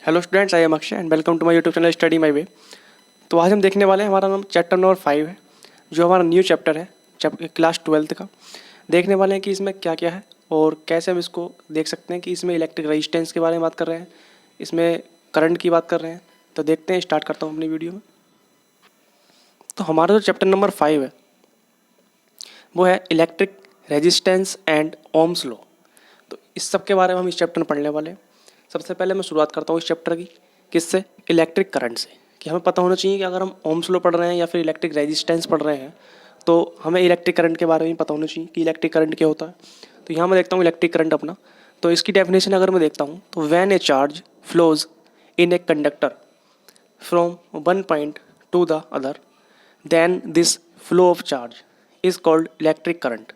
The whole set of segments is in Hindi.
Hello students, I am Akshay and welcome to my YouTube channel study my way. तो आज हम देखने वाले हैं, हमारा नाम चैप्टर नंबर 5 है, जो हमारा न्यू चैप्टर है क्लास 12th का। देखने वाले हैं कि इसमें क्या क्या है और कैसे हम इसको देख सकते हैं कि इसमें इलेक्ट्रिक रेजिस्टेंस के बारे में बात कर रहे हैं, इसमें करंट की बात कर रहे हैं। तो देखते हैं, स्टार्ट करता हूँ अपनी वीडियो में। तो हमारा जो चैप्टर नंबर 5 है वो है electric resistance and Ohm's law. तो इस सब के बारे में हम इस चैप्टर में पढ़ने वाले हैं। सबसे पहले मैं शुरुआत करता हूँ इस चैप्टर की, किससे? इलेक्ट्रिक करंट से। कि हमें पता होना चाहिए कि अगर हम ओम्स लॉ पढ़ रहे हैं या फिर इलेक्ट्रिक रेजिस्टेंस पढ़ रहे हैं तो हमें इलेक्ट्रिक करंट के बारे में पता होना चाहिए कि इलेक्ट्रिक करंट क्या होता है। तो यहाँ मैं देखता हूँ इलेक्ट्रिक करंट अपना। तो इसकी डेफिनेशन अगर मैं देखता हूँ तो when A charge flows in a conductor from one point two the other than this flow of charge is called electric current.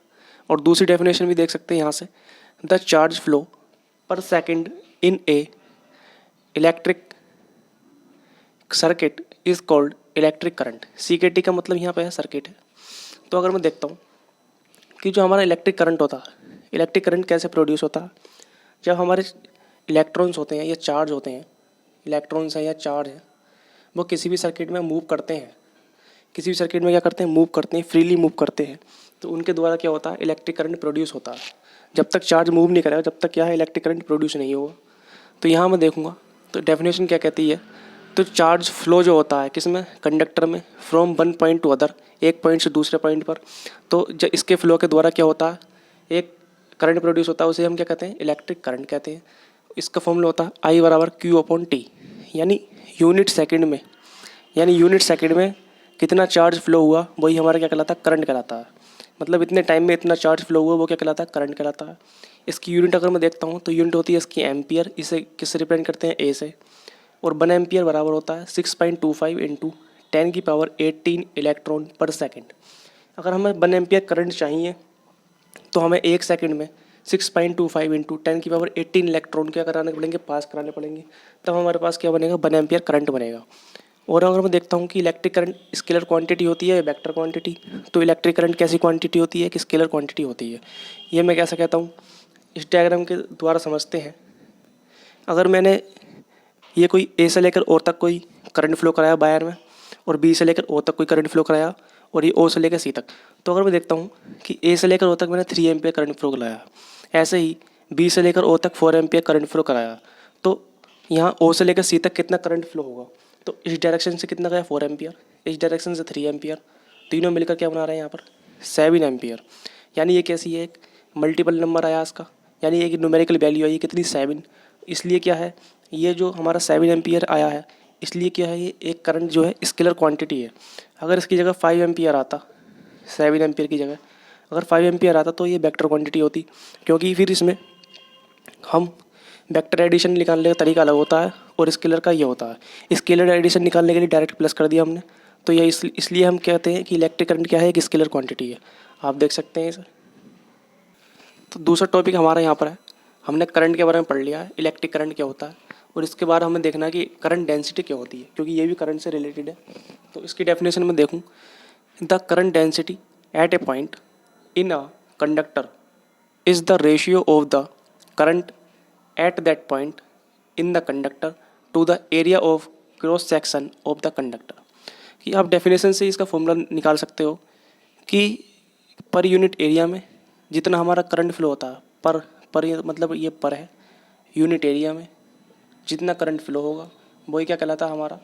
और दूसरी डेफिनेशन भी देख सकते हैं यहाँ से, द चार्ज फ्लो पर second in A electric circuit is called electric current. CKT का मतलब यहाँ पे है सर्किट है। तो अगर मैं देखता हूँ कि जो हमारा इलेक्ट्रिक करंट होता है, इलेक्ट्रिक करंट कैसे प्रोड्यूस होता है? जब हमारे इलेक्ट्रॉन्स होते हैं या चार्ज होते हैं, इलेक्ट्रॉन्स हैं या चार्ज हैं, वो किसी भी सर्किट में मूव करते हैं, किसी भी सर्किट में क्या करते हैं? मूव करते हैं, फ्रीली मूव करते हैं। तो उनके द्वारा क्या होता है? इलेक्ट्रिक करंट प्रोड्यूस होता है। जब तक चार्ज मूव नहीं करेगा, जब तक क्या है, इलेक्ट्रिक करंट प्रोड्यूस नहीं होगा। तो यहाँ मैं देखूंगा तो डेफिनेशन क्या कहती है, तो चार्ज फ्लो जो होता है किस में? कंडक्टर में, from one point two other, एक पॉइंट से दूसरे पॉइंट पर। तो जब इसके फ्लो के द्वारा क्या होता है? एक करंट प्रोड्यूस होता है, उसे हम क्या कहते हैं? इलेक्ट्रिक करंट कहते हैं। इसका फॉर्मूला होता है I बराबर Q/T, यानी यूनिट सेकंड में, यानी यूनिट सेकंड में कितना चार्ज फ्लो हुआ वही हमारा क्या कहलाता है? करंट कहलाता है। मतलब इतने टाइम में इतना चार्ज फ्लो हुआ वो क्या कहलाता है? करंट कहलाता है। इसकी यूनिट अगर मैं देखता हूँ तो यूनिट होती है इसकी एम्पियर। इसे किससे रिप्रेजेंट करते हैं? ए से। और 1 एम्पियर बराबर होता है 6.25 इंटू 10⁻18 इलेक्ट्रॉन पर सेकेंड। अगर हमें 1 एम्पियर करंट चाहिए तो हमें एक सेकंड में 6.25 इंटू 10⁻18 इलेक्ट्रॉन क्या कराने पड़ेंगे? पास कराने पड़ेंगे। तब हमारे पास क्या बनेगा? 1 एम्पियर करंट बनेगा। और अगर मैं देखता हूँ कि इलेक्ट्रिक करंट स्केलर क्वांटिटी होती है वेक्टर क्वांटिटी, तो इलेक्ट्रिक करंट कैसी क्वांटिटी होती है? कि स्केलर क्वांटिटी होती है। ये मैं कैसे कहता हूँ? इस डायग्राम के द्वारा समझते हैं। अगर मैंने ये कोई ए से लेकर ओ तक कोई करंट फ्लो कराया वायर में, और बी से लेकर ओ तक कोई करंट फ्लो कराया, और ये ओ से लेकर सी तक, तो अगर मैं देखता हूँ कि ए से लेकर ओ तक मैंने 3 एम्पियर करंट फ्लो कराया, ऐसे ही बी से लेकर ओ तक 4 एम्पियर करंट फ्लो कराया, तो यहाँ ओ से लेकर सी तक कितना करंट फ्लो होगा? तो इस डायरेक्शन से कितना गया? 4 एम्पियर। इस डायरेक्शन से 3 एम्पियर। तीनों मिलकर क्या बना रहे हैं यहाँ पर? 7 एम्पियर। यानी ये कैसी है? एक मल्टीपल नंबर आया इसका, यानी एक न्यूमेरिकल वैल्यू आई कितनी? 7। इसलिए क्या है, ये जो हमारा 7 एम्पियर आया है, इसलिए क्या है, ये एक करंट जो है स्केलर क्वांटिटी है। अगर इसकी जगह 5 एम्पियर आता, 7 एम्पियर की जगह अगर 5 एम्पियर आता तो ये वेक्टर क्वांटिटी होती, क्योंकि फिर इसमें हम वेक्टर एडिशन निकालने का तरीका अलग होता है और स्केलर का ये होता है। स्केलर एडिशन निकालने के लिए डायरेक्ट प्लस कर दिया हमने, तो ये इसलिए हम कहते हैं कि इलेक्ट्रिक करंट क्या है? एक स्केलर क्वांटिटी है। आप देख सकते हैं इसे। तो दूसरा टॉपिक हमारा यहाँ पर है, हमने करंट के बारे में पढ़ लिया है, इलेक्ट्रिक करंट क्या होता है, और इसके बाद हमें देखना है कि करंट डेंसिटी क्या होती है, क्योंकि ये भी करंट से रिलेटेड है। तो इसकी डेफिनेशन में देखूँ, the current density at a point in a conductor is the ratio of the current at that point in the conductor to the area of cross section of the conductor. कि आप डेफिनेशन से इसका फॉर्मूला निकाल सकते हो कि पर यूनिट एरिया में जितना हमारा करंट फ्लो होता है, पर मतलब ये पर है, यूनिट एरिया में जितना करंट फ्लो होगा वही क्या कहलाता है? हमारा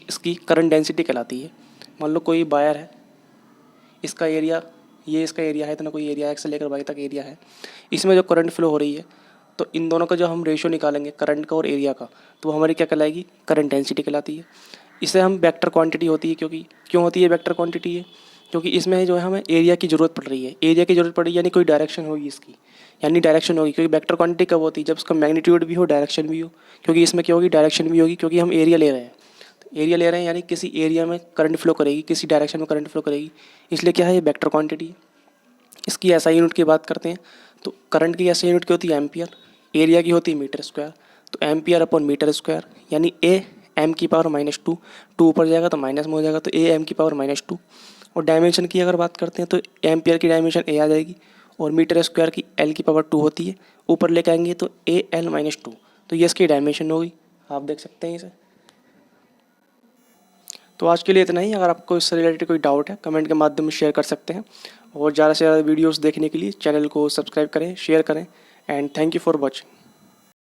इसकी करंट डेंसिटी कहलाती है। मान लो कोई वायर है, इसका एरिया, ये इसका एरिया है, इतना कोई एरिया एक्स से लेकर वाई तक एरिया है, इसमें जो करंट फ्लो हो रही है, तो इन दोनों का जो हम रेशियो निकालेंगे करंट का और एरिया का, तो हमारी क्या कहलाएगी? करंट डेंसिटी कहलाती है। इसे हम वेक्टर क्वांटिटी होती है, क्योंकि क्यों होती है वेक्टर क्वांटिटी है? क्योंकि इसमें जो है हमें एरिया की ज़रूरत पड़ रही है। एरिया की ज़रूरत पड़ रही है यानी कोई डायरेक्शन होगी इसकी, यानी डायरेक्शन होगी। क्योंकि वेक्टर क्वांटिटी कब होती है? जब उसका मैग्नीट्यूड भी हो, डायरेक्शन भी हो। क्योंकि इसमें क्या होगी? डायरेक्शन भी होगी, क्योंकि हम एरिया ले रहे हैं। तो एरिया ले रहे हैं यानी किसी एरिया में करंट फ्लो करेगी, किसी डायरेक्शन में करंट फ्लो करेगी, इसलिए क्या है? ये वेक्टर क्वांटिटी है। इसकी एसआई यूनिट की बात करते हैं तो करंट की एसआई यूनिट की होती है एम्पियर, एरिया की होती है मीटर स्क्वायर। तो एम्पियर अपॉन मीटर स्क्वायर, यानी ए एम की पावर -2, 2 ऊपर जाएगा तो माइनस में हो जाएगा, तो ए एम की पावर -2। और डायमेंशन की अगर बात करते हैं तो एम्पियर की डायमेंशन ए आ जाएगी, और मीटर स्क्वायर की एल की पावर 2 होती है, ऊपर लेके आएंगे तो ए एल -2, तो ये इसकी डायमेंशन होगी। आप देख सकते हैं इसे। तो आज के लिए इतना ही। अगर आपको इससे रिलेटेड कोई डाउट है कमेंट के माध्यम में शेयर कर सकते हैं, और ज़्यादा से ज़्यादा वीडियोस देखने के लिए चैनल को सब्सक्राइब करें, शेयर करें, and thank you for watching.